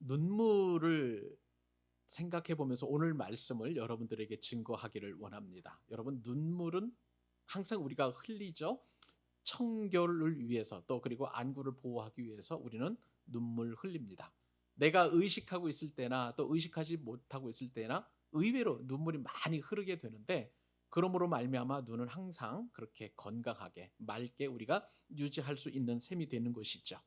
눈물을 생각해 보면서 오늘 말씀을 여러분들에게 증거하기를 원합니다. 여러분, 눈물은 항상 우리가 흘리죠. 청결을 위해서, 또 그리고 안구를 보호하기 위해서 우리는 눈물 흘립니다. 내가 의식하고 있을 때나 또 의식하지 못하고 있을 때나 의외로 눈물이 많이 흐르게 되는데, 그러므로 말미암아 눈은 항상 그렇게 건강하게 맑게 우리가 유지할 수 있는 셈이 되는 것이죠.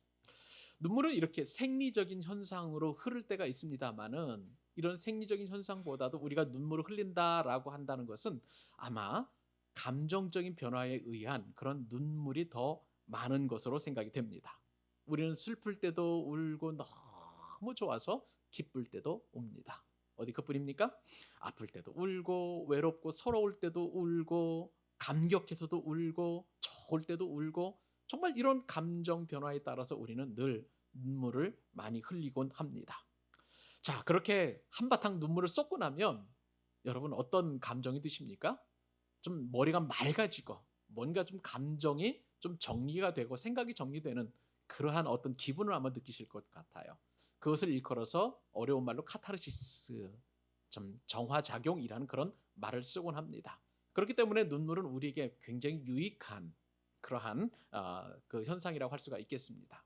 눈물은 이렇게 생리적인 현상으로 흐를 때가 있습니다마는, 이런 생리적인 현상보다도 우리가 눈물을 흘린다라고 한다는 것은 아마 감정적인 변화에 의한 그런 눈물이 더 많은 것으로 생각이 됩니다. 우리는 슬플 때도 울고 너무 좋아서 기쁠 때도 웁니다. 어디 그뿐입니까? 아플 때도 울고, 외롭고 서러울 때도 울고, 감격해서도 울고, 좋을 때도 울고, 정말 이런 감정 변화에 따라서 우리는 늘 눈물을 많이 흘리곤 합니다. 자, 그렇게 한바탕 눈물을 쏟고 나면 여러분 어떤 감정이 드십니까? 좀 머리가 맑아지고 뭔가 좀 감정이 좀 정리가 되고 생각이 정리되는 그러한 어떤 기분을 아마 느끼실 것 같아요. 그것을 일컬어서 어려운 말로 카타르시스, 좀 정화작용이라는 그런 말을 쓰곤 합니다. 그렇기 때문에 눈물은 우리에게 굉장히 유익한 그러한 그 현상이라고 할 수가 있겠습니다.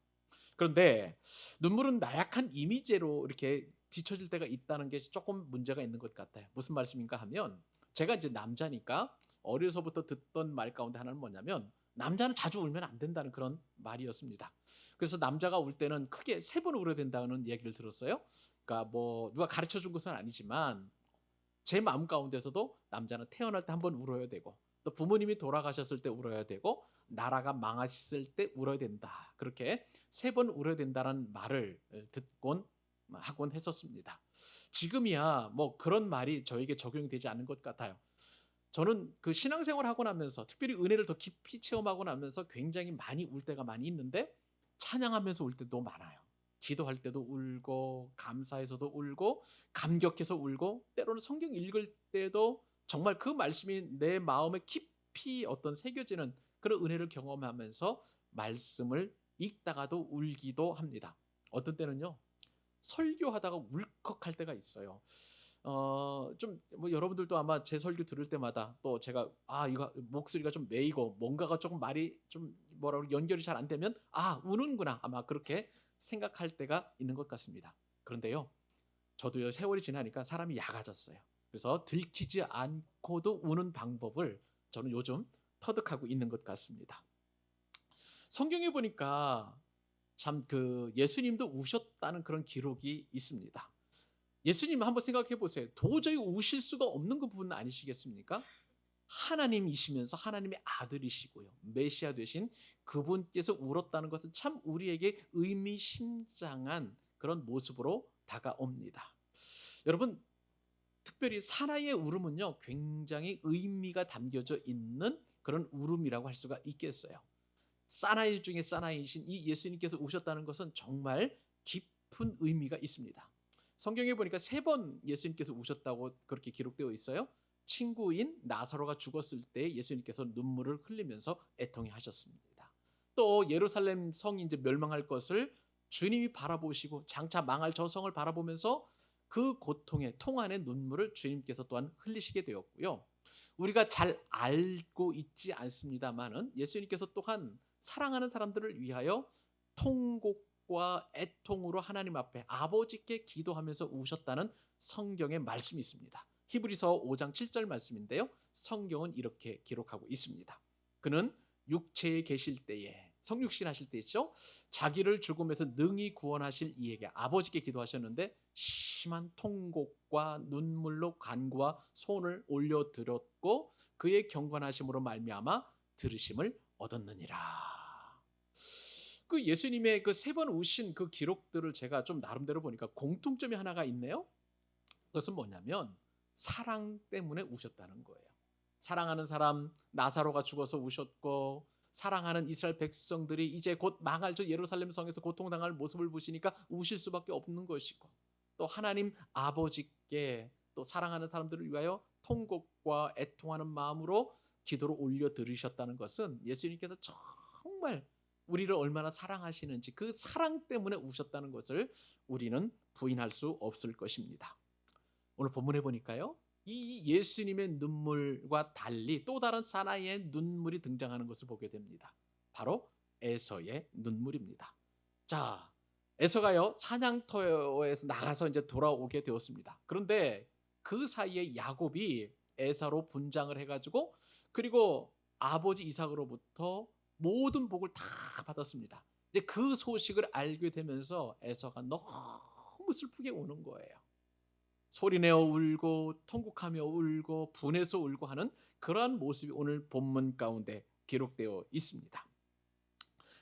그런데 눈물은 나약한 이미지로 이렇게 비춰질 때가 있다는 게 조금 문제가 있는 것 같아요. 무슨 말씀인가 하면, 제가 이제 남자니까 어려서부터 듣던 말 가운데 하나는 뭐냐면, 남자는 자주 울면 안 된다는 그런 말이었습니다. 그래서 남자가 울 때는 크게 3번 울어야 된다는 얘기를 들었어요. 그러니까 뭐 누가 가르쳐 준 것은 아니지만 제 마음 가운데서도 남자는 태어날 때 1번 울어야 되고, 또 부모님이 돌아가셨을 때 울어야 되고, 나라가 망했을 때 울어야 된다. 그렇게 3번 울어야 된다는 말을 듣곤 하곤 했었습니다. 지금이야 뭐 그런 말이 저에게 적용이 되지 않는 것 같아요. 저는 그 신앙생활을 하고 나면서, 특별히 은혜를 더 깊이 체험하고 나면서 굉장히 많이 울 때가 많이 있는데, 찬양하면서 울 때도 많아요. 기도할 때도 울고, 감사해서도 울고, 감격해서 울고, 때로는 성경 읽을 때도 정말 그 말씀이 내 마음에 깊이 어떤 새겨지는 그런 은혜를 경험하면서 말씀을 읽다가도 울기도 합니다. 어떤 때는요, 설교하다가 울컥할 때가 있어요. 좀 뭐 여러분들도 아마 제 설교 들을 때마다 또 제가 이거 목소리가 좀 메이고 뭔가가 조금 말이 좀 뭐라 그러 연결이 잘 안 되면 '아 우는구나.' 아마 그렇게 생각할 때가 있는 것 같습니다. 그런데요, 저도요 세월이 지나니까 사람이 약아졌어요. 그래서 들키지 않고도 우는 방법을 저는 요즘 터득하고 있는 것 같습니다. 성경에 보니까 참 그 예수님도 우셨다는 그런 기록이 있습니다. 예수님 한번 생각해 보세요. 도저히 우실 수가 없는 그 부분 아니시겠습니까? 하나님이시면서 하나님의 아들이시고요, 메시아 되신 그분께서 울었다는 것은 참 우리에게 의미심장한 그런 모습으로 다가옵니다. 여러분, 특별히 사나이의 울음은요 굉장히 의미가 담겨져 있는 그런 울음이라고 할 수가 있겠어요. 사나이 중에 사나이이신 이 예수님께서 우셨다는 것은 정말 깊은 의미가 있습니다. 성경에 보니까 3번 예수님께서 우셨다고 그렇게 기록되어 있어요. 친구인 나사로가 죽었을 때 예수님께서 눈물을 흘리면서 애통해 하셨습니다. 또 예루살렘 성이 이제 멸망할 것을 주님이 바라보시고 장차 망할 저 성을 바라보면서 그 고통의 통한의 눈물을 주님께서 또한 흘리시게 되었고요. 우리가 잘 알고 있지 않습니다마는 예수님께서 또한 사랑하는 사람들을 위하여 통곡과 애통으로 하나님 앞에 아버지께 기도하면서 우셨다는 성경의 말씀이 있습니다. 히브리서 5장 7절 말씀인데요. 성경은 이렇게 기록하고 있습니다. 그는 육체에 계실 때에, 성육신 하실 때 있죠. 자기를 죽음에서 능히 구원하실 이에게 아버지께 기도하셨는데 심한 통곡과 눈물로 간구와 손을 올려드렸고 그의 경건하심으로 말미암아 들으심을 얻었느니라. 그 예수님의 그 3번 우신 그 기록들을 제가 좀 나름대로 보니까 공통점이 하나가 있네요. 그것은 뭐냐면 사랑 때문에 우셨다는 거예요. 사랑하는 사람 나사로가 죽어서 우셨고, 사랑하는 이스라엘 백성들이 이제 곧 망할 저 예루살렘 성에서 고통당할 모습을 보시니까 우실 수밖에 없는 것이고, 또 하나님 아버지께 또 사랑하는 사람들을 위하여 통곡과 애통하는 마음으로 기도를 올려 드리셨다는 것은 예수님께서 정말 우리를 얼마나 사랑하시는지 그 사랑 때문에 우셨다는 것을 우리는 부인할 수 없을 것입니다. 오늘 본문에 보니까요. 이 예수님의 눈물과 달리 또 다른 사나이의 눈물이 등장하는 것을 보게 됩니다. 바로 에서의 눈물입니다. 자, 에서가요 사냥터에서 나가서 이제 돌아오게 되었습니다. 그런데 그 사이에 야곱이 에서로 분장을 해가지고 그리고 아버지 이삭으로부터 모든 복을 다 받았습니다. 이제 그 소식을 알게 되면서 에서가 너무 슬프게 우는 거예요. 소리내어 울고 통곡하며 울고 분해서 울고 하는 그러한 모습이 오늘 본문 가운데 기록되어 있습니다.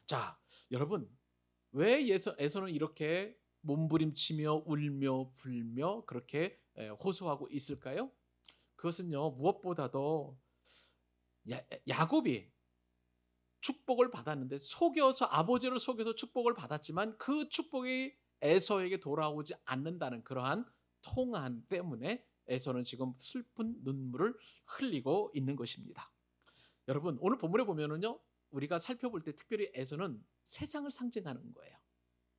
자, 여러분 왜 에서는 이렇게 몸부림치며 울며 불며 그렇게 호소하고 있을까요? 그것은요 무엇보다도 야곱이 축복을 받았는데 아버지를 속여서 축복을 받았지만 그 축복이 에서에게 돌아오지 않는다는 그러한 통한 때문에 에서는 지금 슬픈 눈물을 흘리고 있는 것입니다. 여러분 오늘 본문에 보면은요 우리가 살펴볼 때 특별히 에서는 세상을 상징하는 거예요.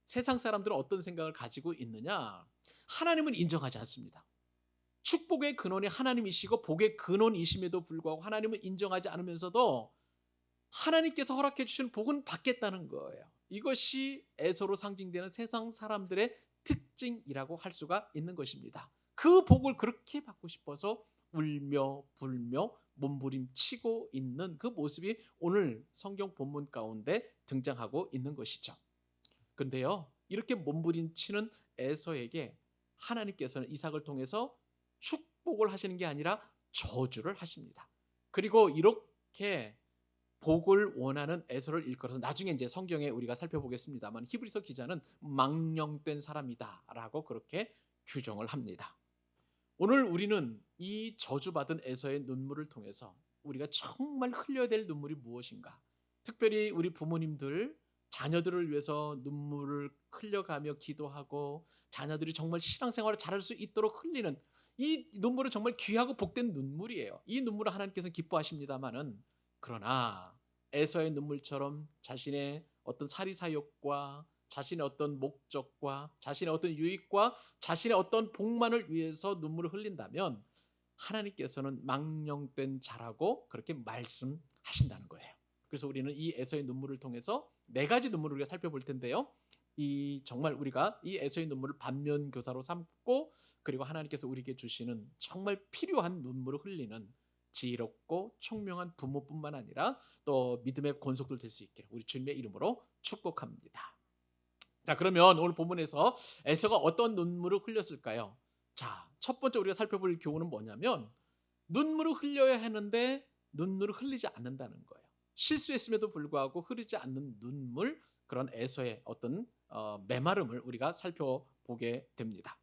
세상 사람들은 어떤 생각을 가지고 있느냐? 하나님은 인정하지 않습니다. 축복의 근원이 하나님이시고 복의 근원이심에도 불구하고 하나님은 인정하지 않으면서도 하나님께서 허락해 주신 복은 받겠다는 거예요. 이것이 에서로 상징되는 세상 사람들의 특징이라고 할 수가 있는 것입니다. 그 복을 그렇게 받고 싶어서 울며 불며 몸부림치고 있는 그 모습이 오늘 성경 본문 가운데 등장하고 있는 것이죠. 그런데요, 이렇게 몸부림치는 에서에게 하나님께서는 이삭을 통해서 축복을 하시는 게 아니라 저주를 하십니다. 그리고 이렇게 복을 원하는 에서를 일컬어서 나중에 이제 성경에 우리가 살펴보겠습니다만 히브리서 기자는 망령된 사람이다라고 그렇게 규정을 합니다. 오늘 우리는 이 저주받은 에서의 눈물을 통해서 우리가 정말 흘려야 될 눈물이 무엇인가? 특별히 우리 부모님들 자녀들을 위해서 눈물을 흘려가며 기도하고 자녀들이 정말 신앙생활을 잘할 수 있도록 흘리는 이 눈물은 정말 귀하고 복된 눈물이에요. 이 눈물을 하나님께서 기뻐하십니다마는 그러나 에서의 눈물처럼 자신의 어떤 사리사욕과 자신의 어떤 목적과 자신의 어떤 유익과 자신의 어떤 복만을 위해서 눈물을 흘린다면 하나님께서는 망령된 자라고 그렇게 말씀하신다는 거예요. 그래서 우리는 이 에서의 눈물을 통해서 네 가지 눈물을 우리가 살펴볼 텐데요. 이 정말 우리가 이 에서의 눈물을 반면교사로 삼고 그리고 하나님께서 우리에게 주시는 정말 필요한 눈물을 흘리는 지혜롭고 총명한 부모뿐만 아니라 또 믿음의 권속들 될 수 있기를 우리 주님의 이름으로 축복합니다. 자, 그러면 오늘 본문에서 에서가 어떤 눈물을 흘렸을까요? 자, 첫 번째 우리가 살펴볼 교훈은 뭐냐면 눈물을 흘려야 하는데 눈물을 흘리지 않는다는 거예요. 실수했음에도 불구하고 흐르지 않는 눈물, 그런 에서의 어떤 메마름을 우리가 살펴보게 됩니다.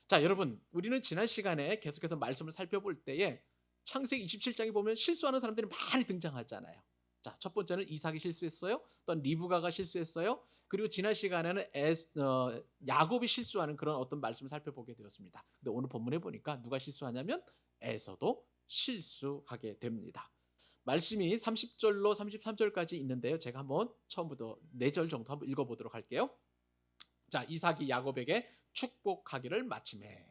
자, 여러분 우리는 지난 시간에 계속해서 말씀을 살펴볼 때에 창세기 27장에 보면 실수하는 사람들이 많이 등장하잖아요. 자, 첫 번째는 이삭이 실수했어요. 또 리브가가 실수했어요. 그리고 지난 시간에는 야곱이 실수하는 그런 어떤 말씀을 살펴보게 되었습니다. 근데 오늘 본문에 보니까 누가 실수하냐면 에서도 실수하게 됩니다. 말씀이 30절로 33절까지 있는데요. 제가 한번 처음부터 4절 정도 한번 읽어보도록 할게요. 자, 이삭이 야곱에게 축복하기를 마치매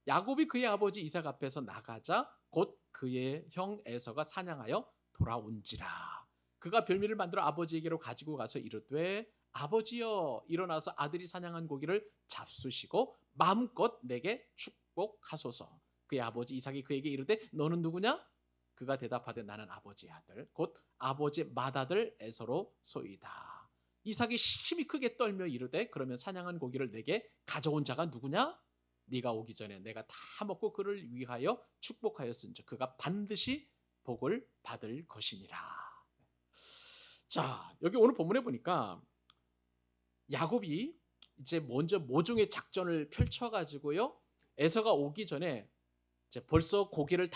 야곱이 그의 아버지 이삭 앞에서 나가자 곧 그의 형 에서가 사냥하여 돌아온지라. 그가 별미를 만들어 아버지에게로 가지고 가서 이르되 아버지여 일어나서 아들이 사냥한 고기를 잡수시고 마음껏 내게 축복하소서. 그의 아버지 이삭이 그에게 이르되 너는 누구냐? 그가 대답하되 나는 아버지의 아들 곧 아버지의 맏아들 에서로 소이다. 이삭이 힘이 크게 떨며 이르되 그러면 사냥한 고기를 내게 가져온 자가 누구냐? 네가 오기 전에 내가 다 먹고 그를 위하여 축복하였은즉 그가 반드시 복을 받을 것이니라. 자, 여기 오늘 본문에 보니까 야곱이 이제 먼저 모종의 작전을 펼쳐가지고요 에서가 오기 전에 이제 벌써 고기를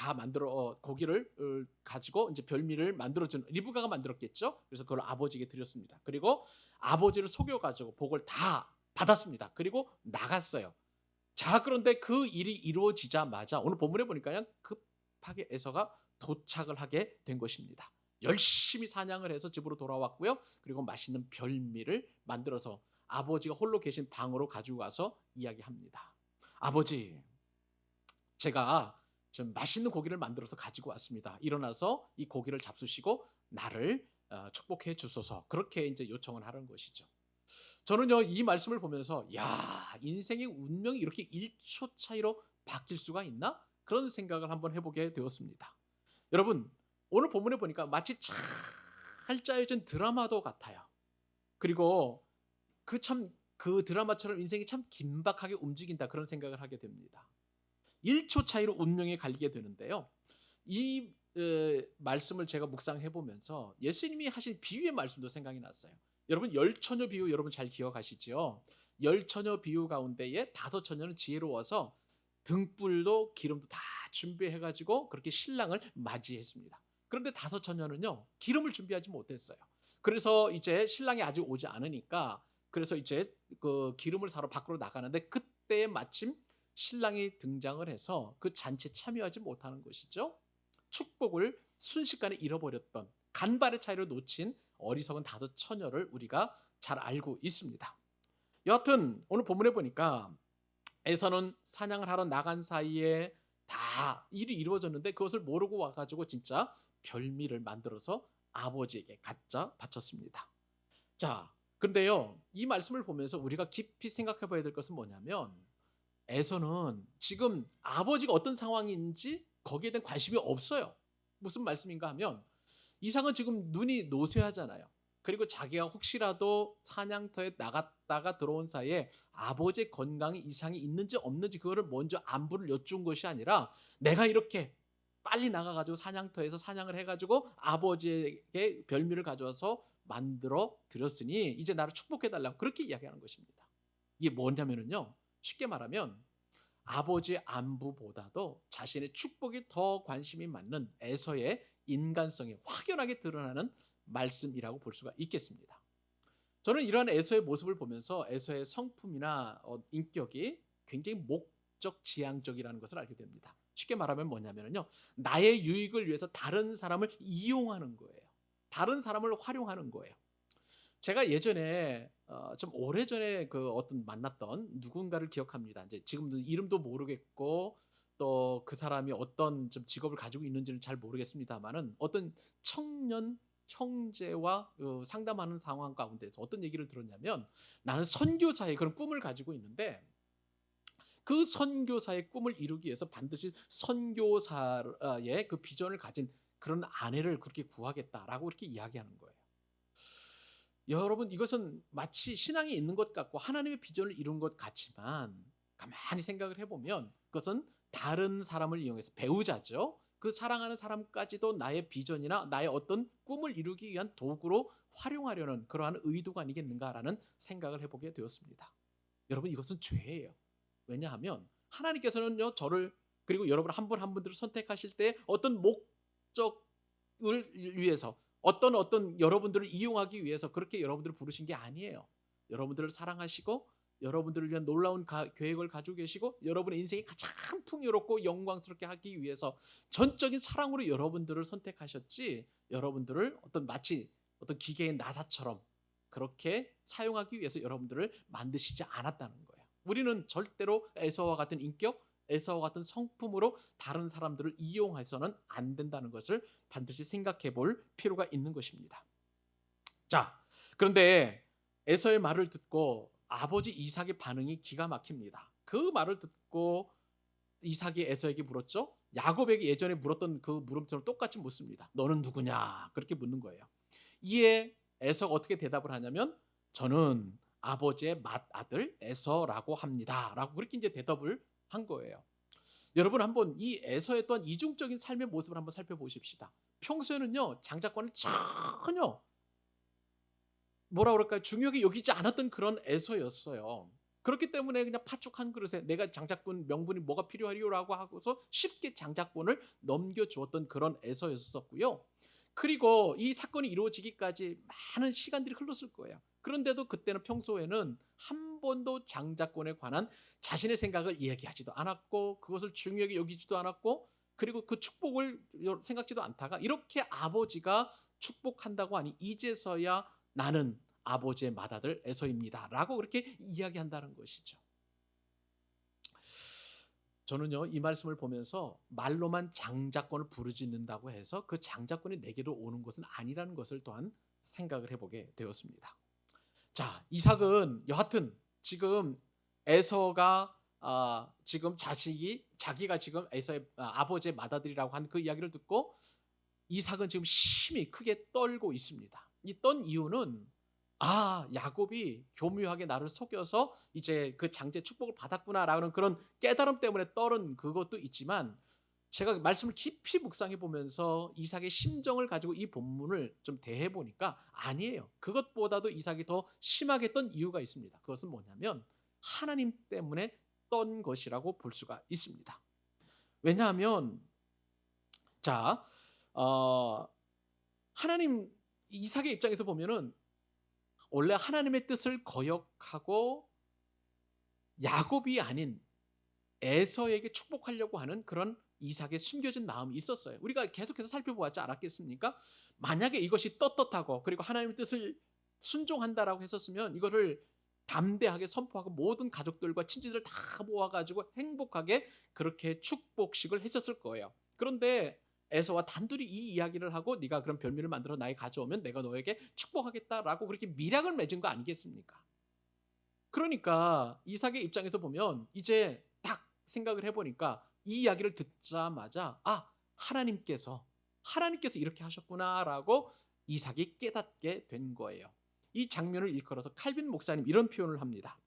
가지고 이제 별미를 만들어준 리브가가 만들었겠죠. 그래서 그걸 아버지에게 드렸습니다. 그리고 아버지를 속여가지고 복을 다 받았습니다. 그리고 나갔어요. 자, 그런데 그 일이 이루어지자마자 오늘 본문에 보니까 급하게 에서가 도착을 하게 된 것입니다. 열심히 사냥을 해서 집으로 돌아왔고요. 그리고 맛있는 별미를 만들어서 아버지가 홀로 계신 방으로 가지고 가서 이야기합니다. "아버지, 제가 좀 맛있는 고기를 만들어서 가지고 왔습니다. 일어나서 이 고기를 잡수시고 나를 축복해 주소서." 그렇게 이제 요청을 하는 것이죠. 저는요, 이 말씀을 보면서 '야, 인생의 운명이 이렇게 1초 차이로 바뀔 수가 있나?' 그런 생각을 한번 해 보게 되었습니다. 여러분, 오늘 본문에 보니까 마치 잘 짜여진 드라마도 같아요. 그리고 그 드라마처럼 인생이 참 긴박하게 움직인다, 그런 생각을 하게 됩니다. 1초 차이로 운명이 갈리게 되는데요. 이 말씀을 제가 묵상해 보면서 예수님이 하신 비유의 말씀도 생각이 났어요. 여러분, 열 처녀 비유 여러분 잘 기억하시지요? 열 처녀 비유 가운데에 다섯 처녀는 지혜로워서 등불도 기름도 다 준비해 가지고 그렇게 신랑을 맞이했습니다. 그런데 다섯 처녀는요, 기름을 준비하지 못했어요. 그래서 이제 신랑이 아직 오지 않으니까, 그래서 이제 그 기름을 사러 밖으로 나가는데 그때에 마침 신랑이 등장을 해서 그 잔치에 참여하지 못하는 것이죠. 축복을 순식간에 잃어버렸던, 간발의 차이로 놓친 어리석은 다섯 처녀를 우리가 잘 알고 있습니다. 여하튼 오늘 본문에 보니까 에서는 사냥을 하러 나간 사이에 다 일이 이루어졌는데 그것을 모르고 와가지고 진짜 별미를 만들어서 아버지에게 갖다 바쳤습니다. 자, 근데요, 이 말씀을 보면서 우리가 깊이 생각해 봐야 될 것은 뭐냐면, 에서는 지금 아버지가 어떤 상황인지 거기에 대한 관심이 없어요. 무슨 말씀인가 하면, 이상은 지금 눈이 노쇠하잖아요. 그리고 자기가 혹시라도 사냥터에 나갔다가 들어온 사이에 아버지의 건강에 이상이 있는지 없는지 그거를 먼저 안부를 여쭌 것이 아니라, 내가 이렇게 빨리 나가가지고 사냥터에서 사냥을 해가지고 아버지에게 별미를 가져와서 만들어 드렸으니 이제 나를 축복해 달라고 그렇게 이야기하는 것입니다. 이게 뭐냐면요, 쉽게 말하면 아버지의 안부보다도 자신의 축복이 더 관심이 많는 에서의 인간성이 확연하게 드러나는 말씀이라고 볼 수가 있겠습니다. 저는 이러한 에서의 모습을 보면서 에서의 성품이나 인격이 굉장히 목적 지향적이라는 것을 알게 됩니다. 쉽게 말하면 뭐냐면요, 나의 유익을 위해서 다른 사람을 이용하는 거예요. 다른 사람을 활용하는 거예요. 제가 예전에 좀 오래전에 그 어떤 만났던 누군가를 기억합니다. 이제 지금도 이름도 모르겠고 또 그 사람이 어떤 좀 직업을 가지고 있는지는 잘 모르겠습니다만은, 어떤 청년 형제와 상담하는 상황 가운데서 어떤 얘기를 들었냐면, 나는 선교사의 그런 꿈을 가지고 있는데 그 선교사의 꿈을 이루기 위해서 반드시 선교사의 그 비전을 가진 그런 아내를 그렇게 구하겠다라고 이렇게 이야기하는 거예요. 여러분, 이것은 마치 신앙이 있는 것 같고 하나님의 비전을 이룬 것 같지만, 가만히 생각을 해보면 그것은 다른 사람을 이용해서, 배우자죠, 그 사랑하는 사람까지도 나의 비전이나 나의 어떤 꿈을 이루기 위한 도구로 활용하려는 그러한 의도가 아니겠는가라는 생각을 해보게 되었습니다. 여러분, 이것은 죄예요. 왜냐하면 하나님께서는요, 저를 그리고 여러분 한 분 한 분들을 선택하실 때 어떤 목적을 위해서, 어떤 여러분들을 이용하기 위해서 그렇게 여러분들을 부르신 게 아니에요. 여러분들을 사랑하시고 여러분들을 위한 놀라운 계획을 가지고 계시고 여러분의 인생이 가장 풍요롭고 영광스럽게 하기 위해서 전적인 사랑으로 여러분들을 선택하셨지, 여러분들을 마치 어떤 기계의 나사처럼 그렇게 사용하기 위해서 여러분들을 만드시지 않았다는 거예요. 우리는 절대로 에서와 같은 인격, 에서와 같은 성품으로 다른 사람들을 이용해서는 안 된다는 것을 반드시 생각해 볼 필요가 있는 것입니다. 자, 그런데 에서의 말을 듣고 아버지 이삭의 반응이 기가 막힙니다. 그 말을 듣고 이삭이 에서에게 물었죠. 야곱에게 예전에 물었던 그 물음처럼 똑같이 묻습니다. 너는 누구냐? 그렇게 묻는 거예요. 이에 에서가 어떻게 대답을 하냐면, 저는 아버지의 맏아들 에서라고 합니다, 라고 그렇게 이제 대답을 한 거예요. 여러분, 한번 이 에서의 또한 이중적인 삶의 모습을 한번 살펴보십시다. 평소에는요, 장자권을 전혀 뭐라 그럴까요? 중요하게 여기지 않았던 그런 에서였어요. 그렇기 때문에 그냥 팥죽 한 그릇에 내가 장자권 명분이 뭐가 필요하리요라고 하고서 쉽게 장자권을 넘겨주었던 그런 에서였었고요. 그리고 이 사건이 이루어지기까지 많은 시간들이 흘렀을 거예요. 그런데도 그때는 평소에는 한 번도 장자권에 관한 자신의 생각을 이야기하지도 않았고 그것을 중요하게 여기지도 않았고, 그리고 그 축복을 생각지도 않다가 이렇게 아버지가 축복한다고 하니 이제서야 나는 아버지의 맏아들 에서입니다 라고 그렇게 이야기한다는 것이죠. 저는요 이 말씀을 보면서 말로만 장자권을 부르짖는다고 해서 그 장자권이 내게로 오는 것은 아니라는 것을 또한 생각을 해보게 되었습니다. 자, 이삭은 여하튼 지금 에서가 지금 자기가 지금 에서의 아버지의 맏아들이라고 한 그 이야기를 듣고 이삭은 지금 심히 크게 떨고 있습니다. 이 떤 이유는 야곱이 교묘하게 나를 속여서 이제 그 장제 축복을 받았구나라는 그런 깨달음 때문에 떨은 그것도 있지만, 제가 말씀을 깊이 묵상해 보면서 이삭의 심정을 가지고 이 본문을 좀 대해 보니까 아니에요. 그것보다도 이삭이 더 심하게 떤 이유가 있습니다. 그것은 뭐냐면 하나님 때문에 떤 것이라고 볼 수가 있습니다. 왜냐하면 자, 어, 하나님 이삭의 입장에서 보면은 원래 하나님의 뜻을 거역하고 야곱이 아닌 에서에게 축복하려고 하는 그런 이삭의 숨겨진 마음이 있었어요. 우리가 계속해서 살펴보았지 않았겠습니까? 만약에 이것이 떳떳하고 그리고 하나님의 뜻을 순종한다라고 했었으면 이거를 담대하게 선포하고 모든 가족들과 친지들 다 모아가지고 행복하게 그렇게 축복식을 했었을 거예요. 그런데 에서와 단둘이 이 이야기를 하고 네가 그런 별미를 만들어 나에 가져오면 내가 너에게 축복하겠다라고 그렇게 밀약을 맺은 거 아니겠습니까? 그러니까 이삭의 입장에서 보면 이제 딱 생각을 해보니까 이 이야기를 듣자마자 하나님께서 이렇게 하셨구나라고 이삭이 깨닫게 된 거예요. 이 장면을 일컬어서 칼빈 목사님 이런 표현을 합니다.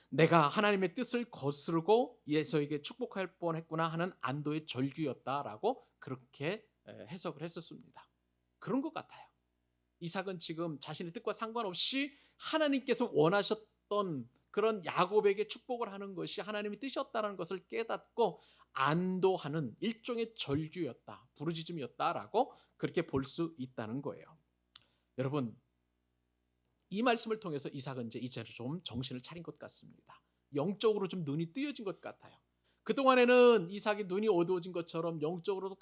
내가 하나님의 뜻을 거스르고 에서에게 축복할 뻔했구나 하는 안도의 절규였다라고 그렇게 해석을 했었습니다. 그런 것 같아요. 이삭은 지금 자신의 뜻과 상관없이 하나님께서 원하셨던 그런 야곱에게 축복을 하는 것이 하나님의 뜻이었다는 것을 깨닫고 안도하는 일종의 절규였다, 부르짖음이었다라고 그렇게 볼 수 있다는 거예요. 여러분, 이 말씀을 통해서 이삭은 이제 좀 정신을 차린 것 같습니다. 영적으로 좀 눈이 뜨여진 것 같아요. 그동안에는 이삭이 눈이 어두워진 것처럼 영적으로도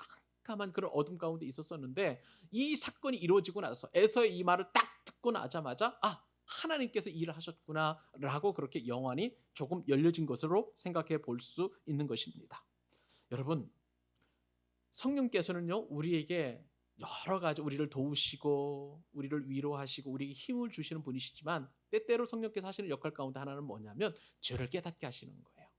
캄캄한 그런 어둠 가운데 있었었는데, 이 사건이 이루어지고 나서 에서의 이 말을 딱 듣고 나자마자 하나님께서 일을 하셨구나라고 그렇게 영안이 조금 열려진 것으로 생각해 볼 수 있는 것입니다. 여러분, 성령께서는요 우리에게 여러 가지 우리를 도우시고 우리를 위로하시고 우리에게 힘을 주시는 분이시지만, 때때로 성령께서 하시는 역할 가운데 하나는 뭐냐면 죄를 깨닫게 하시는 거예요.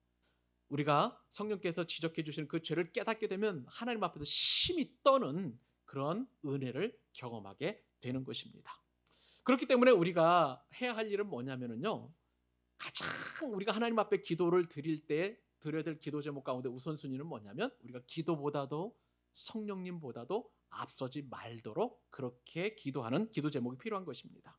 우리가 성령께서 지적해 주시는 그 죄를 깨닫게 되면 하나님 앞에서 심히 떠는 그런 은혜를 경험하게 되는 것입니다. 그렇기 때문에 우리가 해야 할 일은 뭐냐면요, 가장 우리가 하나님 앞에 기도를 드릴 때 드려야 될 기도 제목 가운데 우선순위는 뭐냐면, 우리가 기도보다도 성령님보다도 앞서지 말도록 그렇게 기도하는 기도 제목이 필요한 것입니다.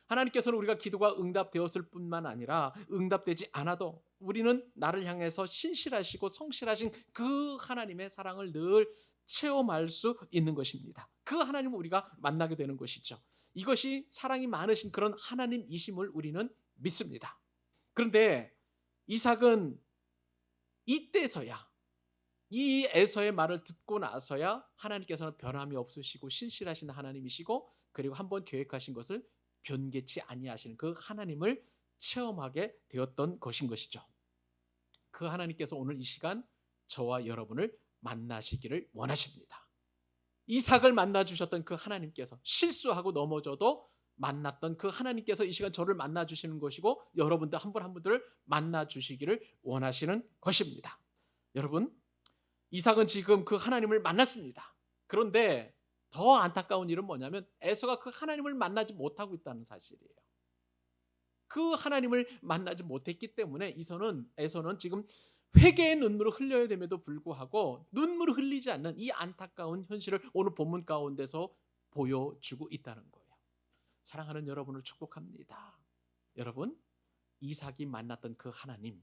하나님께서는 우리가 기도가 응답되었을 뿐만 아니라 응답되지 않아도 우리는 나를 향해서 신실하시고 성실하신 그 하나님의 사랑을 늘 체험할 수 있는 것입니다. 그 하나님을 우리가 만나게 되는 것이죠. 이것이 사랑이 많으신 그런 하나님이심을 우리는 믿습니다. 그런데 이삭은 이때서야, 이 에서의 말을 듣고 나서야 하나님께서는 변함이 없으시고 신실하신 하나님이시고 그리고 한번 계획하신 것을 변개치 아니하시는 그 하나님을 체험하게 되었던 것인 것이죠. 그 하나님께서 오늘 이 시간 저와 여러분을 만나시기를 원하십니다. 이삭을 만나 주셨던 그 하나님께서, 실수하고 넘어져도 만났던 그 하나님께서 이 시간 저를 만나 주시는 것이고 여러분들 한 분 한 분들을 만나 주시기를 원하시는 것입니다. 여러분, 이삭은 지금 그 하나님을 만났습니다. 그런데 더 안타까운 일은 뭐냐면 에서가 그 하나님을 만나지 못하고 있다는 사실이에요. 그 하나님을 만나지 못했기 때문에 에서는 지금 회개의 눈물을 흘려야 됨에도 불구하고 눈물을 흘리지 않는 이 안타까운 현실을 오늘 본문 가운데서 보여주고 있다는 거예요. 사랑하는 여러분을 축복합니다. 여러분, 이삭이 만났던 그 하나님,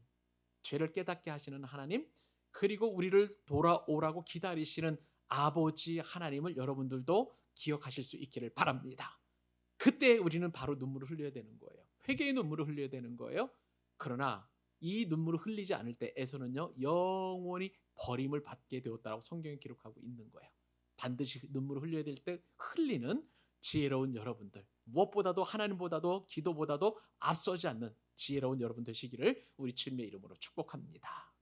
죄를 깨닫게 하시는 하나님, 그리고 우리를 돌아오라고 기다리시는 아버지 하나님을 여러분들도 기억하실 수 있기를 바랍니다. 그때 우리는 바로 눈물을 흘려야 되는 거예요. 회개의 눈물을 흘려야 되는 거예요. 그러나 이 눈물을 흘리지 않을 때 에서는요 영원히 버림을 받게 되었다고 성경이 기록하고 있는 거예요. 반드시 눈물을 흘려야 될 때 흘리는 지혜로운 여러분들, 무엇보다도 하나님보다도 기도보다도 앞서지 않는 지혜로운 여러분 되시기를 우리 주님의 이름으로 축복합니다.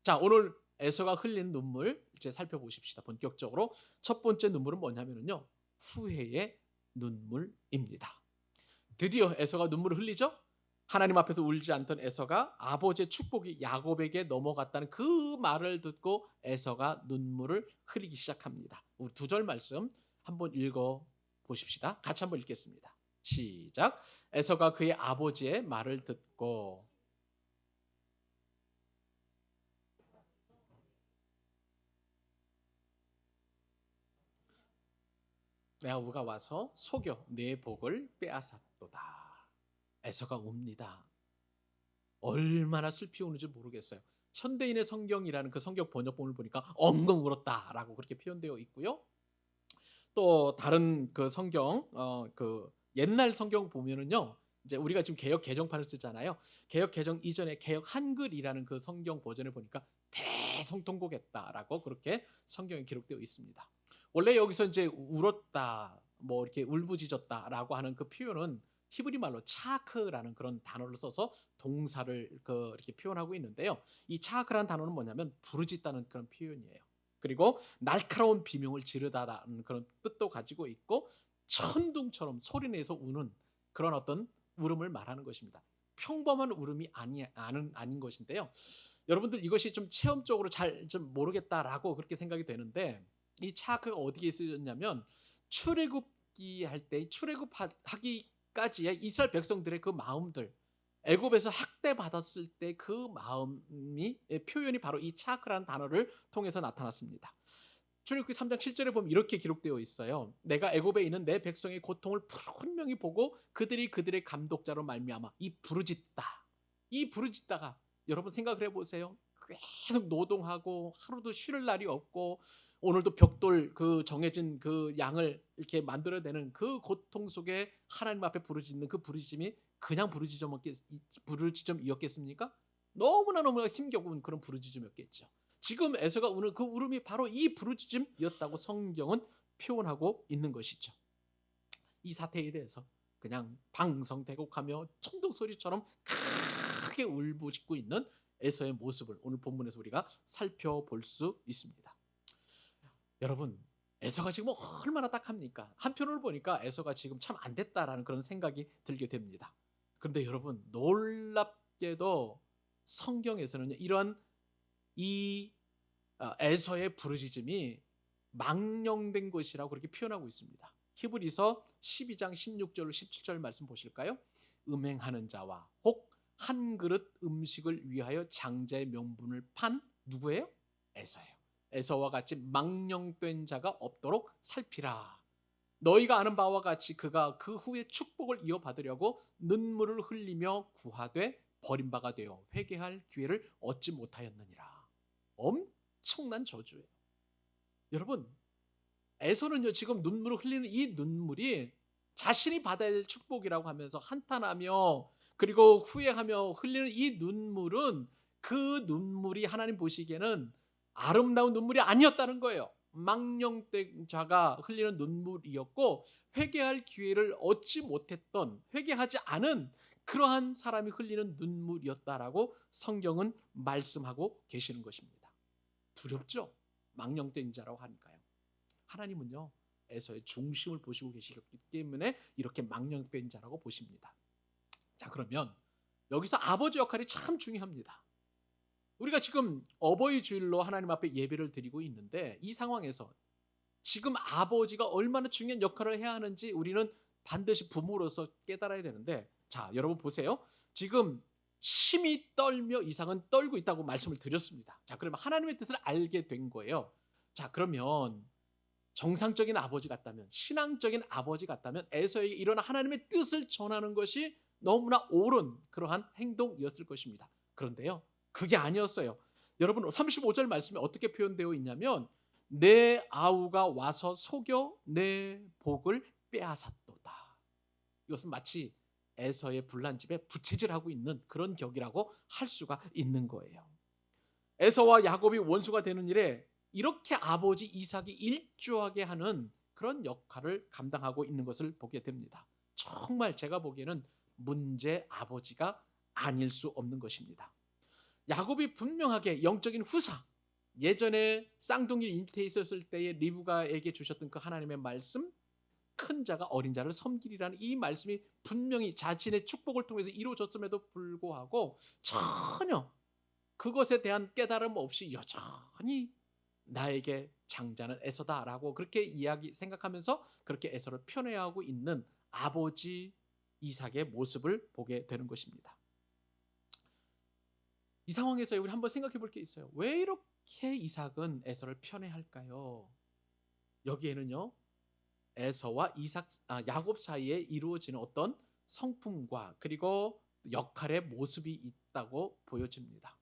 자, 오늘 에서가 흘린 눈물 이제 살펴보십시다. 본격적으로 첫 번째 눈물은 뭐냐면요, 후회의 눈물입니다. 드디어 에서가 눈물을 흘리죠. 하나님 앞에서 울지 않던 에서가 아버지의 축복이 야곱에게 넘어갔다는 그 말을 듣고 에서가 눈물을 흘리기 시작합니다. 우리 두 절 말씀 한번 읽어 보십시다. 같이 한번 읽겠습니다. 시작. 에서가 그의 아버지의 말을 듣고 야곱가 와서 속여 내 복을 빼앗았도다. 에서가 웁니다. 얼마나 슬피 우는지 모르겠어요. 현대인의 성경이라는 그 성경 번역본을 보니까 엉엉 울었다라고 그렇게 표현되어 있고요. 또 다른 그 성경 그 옛날 성경 보면은요, 이제 우리가 지금 개역 개정판을 쓰잖아요. 개역 개정 이전에 개역 한글이라는 그 성경 버전을 보니까 대성통곡했다라고 그렇게 성경에 기록되어 있습니다. 원래 여기서 이제 울었다, 뭐 이렇게 울부짖었다라고 하는 그 표현은 히브리 말로 차크라는 그런 단어를 써서 동사를 이렇게 표현하고 있는데요. 이 차크라는 단어는 뭐냐면 부르짖다는 그런 표현이에요. 그리고 날카로운 비명을 지르다라는 그런 뜻도 가지고 있고, 천둥처럼 소리내서 우는 그런 어떤 울음을 말하는 것입니다. 평범한 울음이 아닌 것인데요. 여러분들 이것이 좀 체험적으로 잘 좀 모르겠다라고 그렇게 생각이 되는데, 이 차크가 어디에 쓰였냐면 출애굽기 할 때 출애굽하기까지의 이스라엘 백성들의 그 마음들, 애굽에서 학대 받았을 때 그 마음이 표현이 바로 이 차크라는 단어를 통해서 나타났습니다. 출애굽기 3장 7절에 보면 이렇게 기록되어 있어요. 내가 애굽에 있는 내 백성의 고통을 분명히 보고 그들이 그들의 감독자로 말미암아 이 부르짖다가 여러분 생각을 해보세요. 계속 노동하고 하루도 쉴 날이 없고 오늘도 벽돌 그 정해진 그 양을 이렇게 만들어내는 그 고통 속에 하나님 앞에 부르짖는 그 부르짖음이 그냥 부르짖음이었겠습니까? 너무나 힘겨운 그런 부르짖음이었겠죠. 지금 에서가 우는 그 울음이 바로 이 부르짖음이었다고 성경은 표현하고 있는 것이죠. 이 사태에 대해서 그냥 방성대곡하며 천둥 소리처럼 크게 울부짖고 있는 에서의 모습을 오늘 본문에서 우리가 살펴볼 수 있습니다. 여러분, 에서가 지금 얼마나 딱합니까? 한편으로 보니까 에서가 지금 참 안 됐다라는 그런 생각이 들게 됩니다. 그런데 여러분, 놀랍게도 성경에서는 이러한 이 에서의 부르짖음이 망령된 것이라고 그렇게 표현하고 있습니다. 히브리서 12장 16절 17절 말씀 보실까요? 음행하는 자와 혹 한 그릇 음식을 위하여 장자의 명분을 판 누구예요? 에서예요. 에서와 같이 망령된 자가 없도록 살피라. 너희가 아는 바와 같이 그가 그 후에 축복을 이어받으려고 눈물을 흘리며 구하되 버림바가 되어 회개할 기회를 얻지 못하였느니라. 엄청난 저주예요. 여러분, 에서는요 지금 눈물을 흘리는 이 눈물이 자신이 받아야 될 축복이라고 하면서 한탄하며 그리고 후회하며 흘리는 이 눈물은 그 눈물이 하나님 보시기에는 아름다운 눈물이 아니었다는 거예요. 망령된 자가 흘리는 눈물이었고 회개할 기회를 얻지 못했던, 회개하지 않은 그러한 사람이 흘리는 눈물이었다라고 성경은 말씀하고 계시는 것입니다. 두렵죠? 망령된 자라고 하니까요. 하나님은요 에서의 중심을 보시고 계시기 때문에 이렇게 망령된 자라고 보십니다. 자, 그러면 여기서 아버지 역할이 참 중요합니다. 우리가 지금 어버이 주일로 하나님 앞에 예배를 드리고 있는데 이 상황에서 지금 아버지가 얼마나 중요한 역할을 해야 하는지 우리는 반드시 부모로서 깨달아야 되는데, 자, 여러분 보세요. 지금 심히 떨며 이삭은 떨고 있다고 말씀을 드렸습니다. 자, 그러면 하나님의 뜻을 알게 된 거예요. 자, 그러면 정상적인 아버지 같다면, 신앙적인 아버지 같다면 에서에게 이런 하나님의 뜻을 전하는 것이 너무나 옳은 그러한 행동이었을 것입니다. 그런데요, 그게 아니었어요. 여러분 35절 말씀에 어떻게 표현되어 있냐면 내 아우가 와서 속여 내 복을 빼앗았도다. 이것은 마치 에서의 불난집에 부채질하고 있는 그런 격이라고 할 수가 있는 거예요. 에서와 야곱이 원수가 되는 일에 이렇게 아버지 이삭이 일조하게 하는 그런 역할을 감당하고 있는 것을 보게 됩니다. 정말 제가 보기에는 문제 아버지가 아닐 수 없는 것입니다. 야곱이 분명하게 영적인 후사, 예전에 쌍둥이를 잉태해 있었을 때에 리브가에게 주셨던 그 하나님의 말씀, 큰 자가 어린 자를 섬기리라는 이 말씀이 분명히 자신의 축복을 통해서 이루어졌음에도 불구하고 전혀 그것에 대한 깨달음 없이 여전히 나에게 장자는 에서다라고 그렇게 생각하면서 그렇게 에서를 편애하고 있는 아버지 이삭의 모습을 보게 되는 것입니다. 이 상황에서 우리 한번 생각해 볼 게 있어요. 왜 이렇게 이삭은 에서를 편애할까요? 여기에는요, 에서와 야곱 사이에 이루어지는 어떤 성품과 그리고 역할의 모습이 있다고 보여집니다.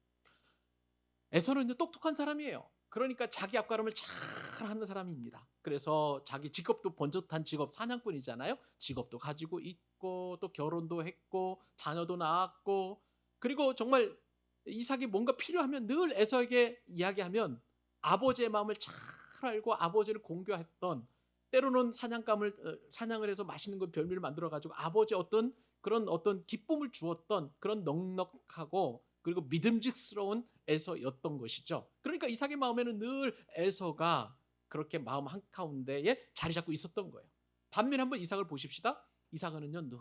에서는 똑똑한 사람이에요. 그러니까 자기 앞가림을 잘 하는 사람입니다. 그래서 자기 직업도 번듯한 직업, 사냥꾼이잖아요. 직업도 가지고 있고 또 결혼도 했고 자녀도 낳았고, 그리고 정말 이삭이 뭔가 필요하면 늘 에서에게 이야기하면 아버지의 마음을 잘 알고 아버지를 공경했던, 때로는 사냥을 해서 맛있는 걸 별미를 만들어 가지고 아버지의 어떤 기쁨을 주었던 그런 넉넉하고 그리고 믿음직스러운 에서였던 것이죠. 그러니까 이삭의 마음에는 늘 에서가 그렇게 마음 한가운데에 자리 잡고 있었던 거예요. 반면에 한번 이삭을 보십시다. 이삭은요 늘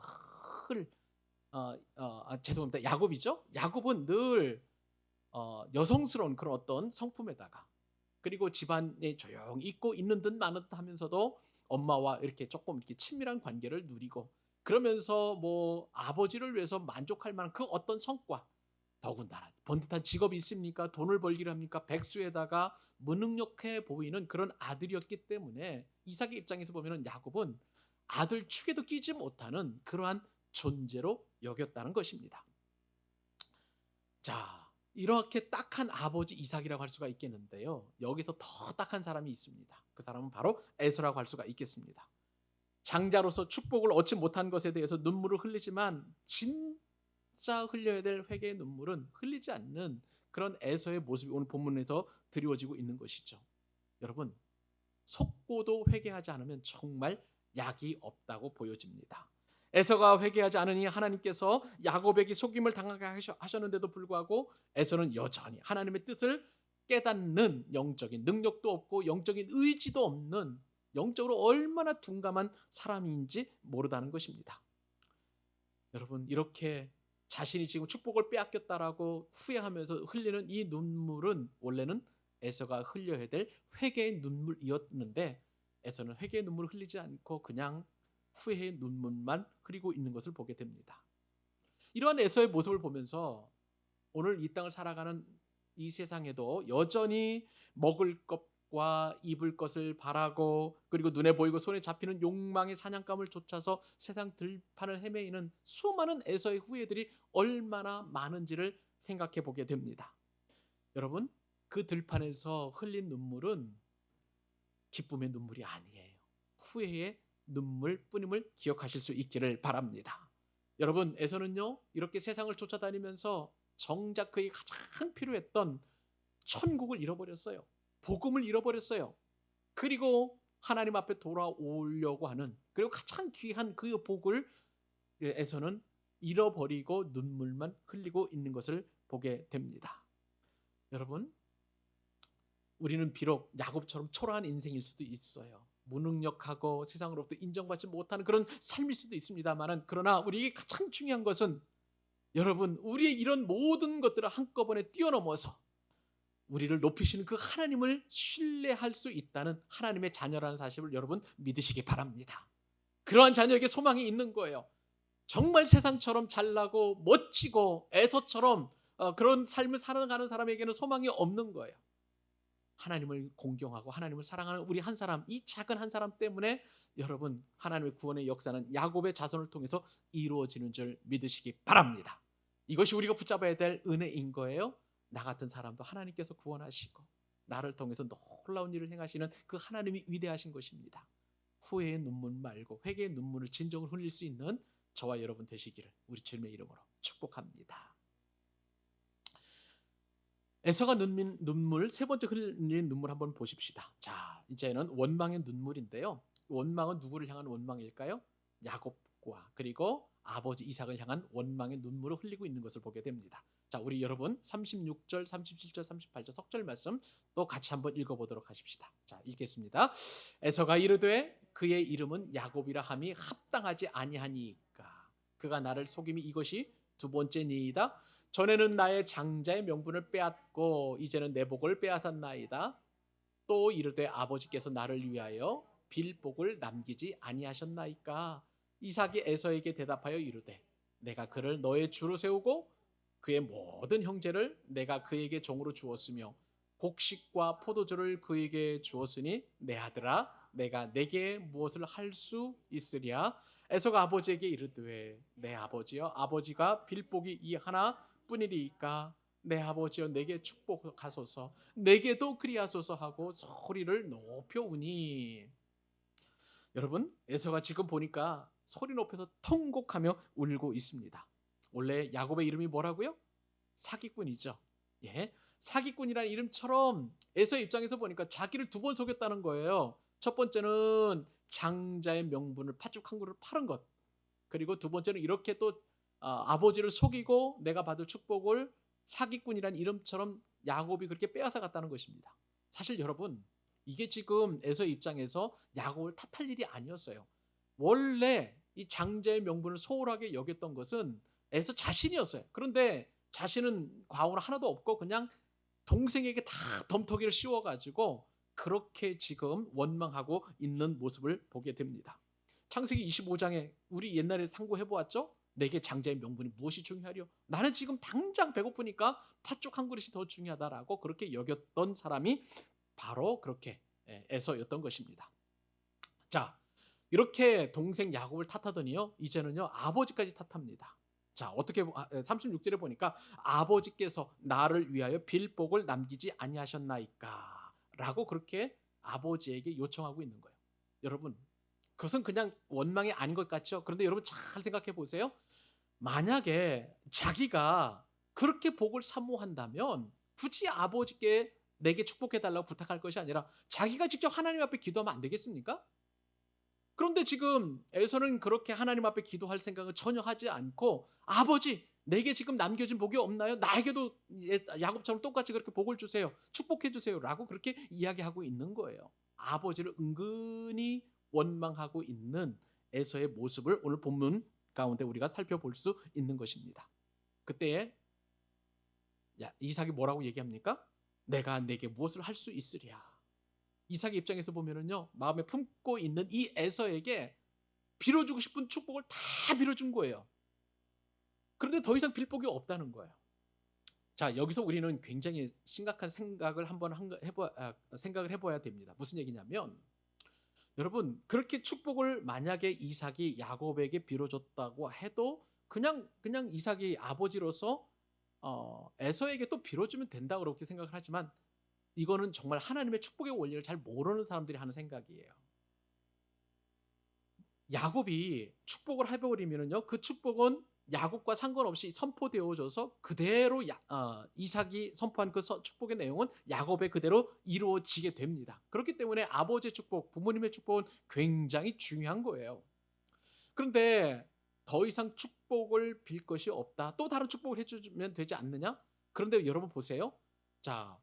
죄송합니다. 야곱이죠. 야곱은 늘 여성스러운 그런 어떤 성품에다가, 그리고 집안에 조용히 있고 있는 듯 마는 듯 하면서도 엄마와 이렇게 조금 이렇게 친밀한 관계를 누리고, 그러면서 뭐 아버지를 위해서 만족할 만한 그 어떤 성과, 더군다나 번듯한 직업이 있습니까? 돈을 벌기를 합니까? 백수에다가 무능력해 보이는 그런 아들이었기 때문에 이삭의 입장에서 보면은 야곱은 아들 축에도 끼지 못하는 그러한 존재로 여겼다는 것입니다. 자, 이렇게 딱한 아버지 이삭이라고 할 수가 있겠는데요. 여기서 더 딱한 사람이 있습니다. 그 사람은 바로 에서라고 할 수가 있겠습니다. 장자로서 축복을 얻지 못한 것에 대해서 눈물을 흘리지만 진짜 흘려야 될 회개의 눈물은 흘리지 않는 그런 에서의 모습이 오늘 본문에서 드리워지고 있는 것이죠. 여러분, 속고도 회개하지 않으면 정말 약이 없다고 보여집니다. 에서가 회개하지 않으니 하나님께서 야곱에게 속임을 당하게 하셨는데도 불구하고 에서는 여전히 하나님의 뜻을 깨닫는 영적인 능력도 없고 영적인 의지도 없는, 영적으로 얼마나 둔감한 사람인지 모르다는 것입니다. 여러분, 이렇게 자신이 지금 축복을 빼앗겼다라고 후회하면서 흘리는 이 눈물은 원래는 에서가 흘려야 될 회개의 눈물이었는데, 에서는 회개의 눈물을 흘리지 않고 그냥 후회의 눈물만 흐리고 있는 것을 보게 됩니다. 이러한 에서의 모습을 보면서 오늘 이 땅을 살아가는 이 세상에도 여전히 먹을 것과 입을 것을 바라고, 그리고 눈에 보이고 손에 잡히는 욕망의 사냥감을 쫓아서 세상 들판을 헤매이는 수많은 에서의 후예들이 얼마나 많은지를 생각해 보게 됩니다. 여러분, 그 들판에서 흘린 눈물은 기쁨의 눈물이 아니에요. 후회의 눈물뿐임을 기억하실 수 있기를 바랍니다. 여러분, 에서는요 이렇게 세상을 쫓아다니면서 정작 그에게 가장 필요했던 천국을 잃어버렸어요. 복음을 잃어버렸어요. 그리고 하나님 앞에 돌아오려고 하는, 그리고 가장 귀한 그 복을 에서는 잃어버리고 눈물만 흘리고 있는 것을 보게 됩니다. 여러분, 우리는 비록 야곱처럼 초라한 인생일 수도 있어요. 무능력하고 세상으로부터 인정받지 못하는 그런 삶일 수도 있습니다만, 그러나 우리에게 가장 중요한 것은 여러분, 우리의 이런 모든 것들을 한꺼번에 뛰어넘어서 우리를 높이시는 그 하나님을 신뢰할 수 있다는 하나님의 자녀라는 사실을 여러분 믿으시기 바랍니다. 그러한 자녀에게 소망이 있는 거예요. 정말 세상처럼 잘나고 멋지고 에서처럼 그런 삶을 살아가는 사람에게는 소망이 없는 거예요. 하나님을 공경하고 하나님을 사랑하는 우리 한 사람, 이 작은 한 사람 때문에 여러분 하나님의 구원의 역사는 야곱의 자손을 통해서 이루어지는 줄 믿으시기 바랍니다. 이것이 우리가 붙잡아야 될 은혜인 거예요. 나 같은 사람도 하나님께서 구원하시고 나를 통해서 놀라운 일을 행하시는 그 하나님이 위대하신 것입니다. 후회의 눈물 말고 회개의 눈물을 진정으로 흘릴 수 있는 저와 여러분 되시기를 우리 주님의 이름으로 축복합니다. 에서가 눈물 세 번째 흘린 눈물 한번 보십시다. 자, 이제는 원망의 눈물인데요. 원망은 누구를 향한 원망일까요? 야곱과 그리고 아버지 이삭을 향한 원망의 눈물을 흘리고 있는 것을 보게 됩니다. 자, 우리 여러분 36절, 37절, 38절 석절 말씀 또 같이 한번 읽어보도록 하십시다. 자, 읽겠습니다. 에서가 이르되 그의 이름은 야곱이라 함이 합당하지 아니하니까 그가 나를 속임이 이것이 두 번째니이다. 전에는 나의 장자의 명분을 빼앗고 이제는 내 복을 빼앗았나이다. 또 이르되 아버지께서 나를 위하여 빌 복을 남기지 아니하셨나이까. 이삭이 에서에게 대답하여 이르되 내가 그를 너의 주로 세우고 그의 모든 형제를 내가 그에게 종으로 주었으며 곡식과 포도주를 그에게 주었으니 내 아들아 내가 내게 무엇을 할 수 있으랴. 에서가 아버지에게 이르되 내 아버지여 아버지가 빌복이 이 하나 뿐이리까 내 아버지여 내게 축복하소서 내게도 그리하소서 하고 소리를 높여 우니. 여러분 에서가 지금 보니까 소리 높여서 통곡하며 울고 있습니다. 원래 야곱의 이름이 뭐라고요? 사기꾼이죠. 예, 사기꾼이라는 이름처럼 에서 입장에서 보니까 자기를 두 번 속였다는 거예요. 첫 번째는 장자의 명분을 팥죽 한 그릇 팔은 것. 그리고 두 번째는 이렇게 또 아버지를 속이고 내가 받을 축복을 사기꾼이라는 이름처럼 야곱이 그렇게 빼앗아 갔다는 것입니다. 사실 여러분 이게 지금 에서의 입장에서 야곱을 탓할 일이 아니었어요. 원래 이 장자의 명분을 소홀하게 여겼던 것은 에서 자신이었어요. 그런데 자신은 과오는 하나도 없고 그냥 동생에게 다 덤터기를 씌워가지고 그렇게 지금 원망하고 있는 모습을 보게 됩니다. 창세기 25장에 우리 옛날에 상고해보았죠? 내게 장자의 명분이 무엇이 중요하려? 나는 지금 당장 배고프니까 팥죽 한 그릇이 더 중요하다라고 그렇게 여겼던 사람이 바로 그렇게 에서였던 것입니다. 자, 이렇게 동생 야곱을 탓하더니요 이제는요 아버지까지 탓합니다. 자, 어떻게 36절에 보니까 아버지께서 나를 위하여 빌복을 남기지 아니하셨나이까 라고 그렇게 아버지에게 요청하고 있는 거예요. 여러분 그것은 그냥 원망이 아닌 것 같죠? 그런데 여러분 잘 생각해 보세요. 만약에 자기가 그렇게 복을 사모한다면 굳이 아버지께 내게 축복해 달라고 부탁할 것이 아니라 자기가 직접 하나님 앞에 기도하면 안 되겠습니까? 그런데 지금 에서는 그렇게 하나님 앞에 기도할 생각을 전혀 하지 않고 아버지 내게 지금 남겨진 복이 없나요? 나에게도 야곱처럼 똑같이 그렇게 복을 주세요. 축복해 주세요. 라고 그렇게 이야기하고 있는 거예요. 아버지를 은근히 원망하고 있는 에서의 모습을 오늘 본문 가운데 우리가 살펴볼 수 있는 것입니다. 그때에 이삭이 뭐라고 얘기합니까? 내가 내게 무엇을 할 수 있으랴. 이삭의 입장에서 보면은요 마음에 품고 있는 이 에서에게 빌어주고 싶은 축복을 다 빌어준 거예요. 그런데 더 이상 빌 복이 없다는 거예요. 자, 여기서 우리는 굉장히 심각한 생각을 한번 생각을 해봐야 됩니다. 무슨 얘기냐면 여러분 그렇게 축복을 만약에 이삭이 야곱에게 빌어줬다고 해도 그냥 이삭이 아버지로서 에서에게 또 빌어주면 된다 그렇게 생각을 하지만 이거는 정말 하나님의 축복의 원리를 잘 모르는 사람들이 하는 생각이에요. 야곱이 축복을 해버리면요 그 축복은 야곱과 상관없이 선포되어져서 그대로 이삭이 선포한 그 축복의 내용은 야곱에 그대로 이루어지게 됩니다. 그렇기 때문에 아버지의 축복, 부모님의 축복은 굉장히 중요한 거예요. 그런데 더 이상 축복을 빌 것이 없다. 또 다른 축복을 해주면 되지 않느냐? 그런데 여러분 보세요. 자,